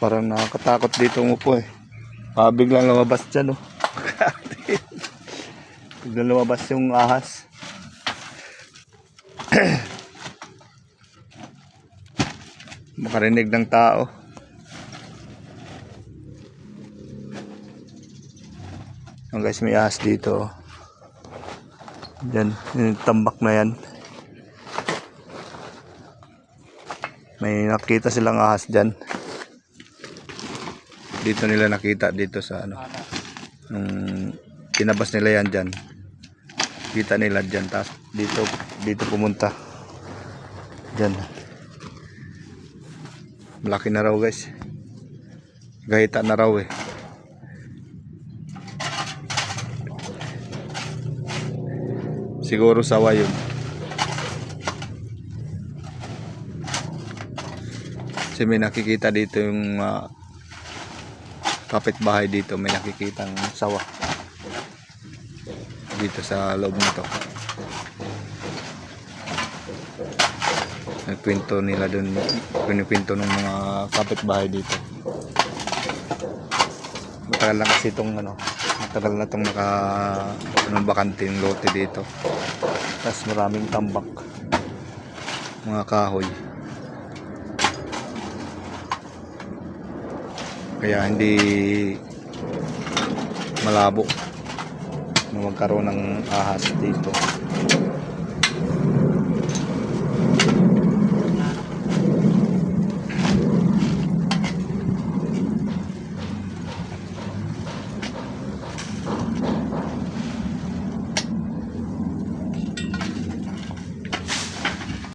Parang nakakatakot dito umupo eh. Biglang lumabas dyan, oh. Biglang lumabas yung ahas. Makarinig ng tao. Yung guys, may ahas dito. Diyan, yung tambak na yan. May nakita silang ahas dyan. Dito nila nakita dito sa ano. Tinabas nila yan dyan. Kita nila dyan. Tapos dito pumunta. Dyan. Malaki na raw guys. Gahita na raw eh. Siguro sawa yun. Kasi may nakikita dito yung kapitbahay dito. May nakikitang sawa dito sa loob nito. Nagkwento nila dun. Pinipinto ng mga kapitbahay dito. Matagal na kasi itong ano. Matagal na itong bakanting lote dito. Tapos maraming tambak. Mga kahoy. Kaya hindi malabo na magkaroon ng ahas dito.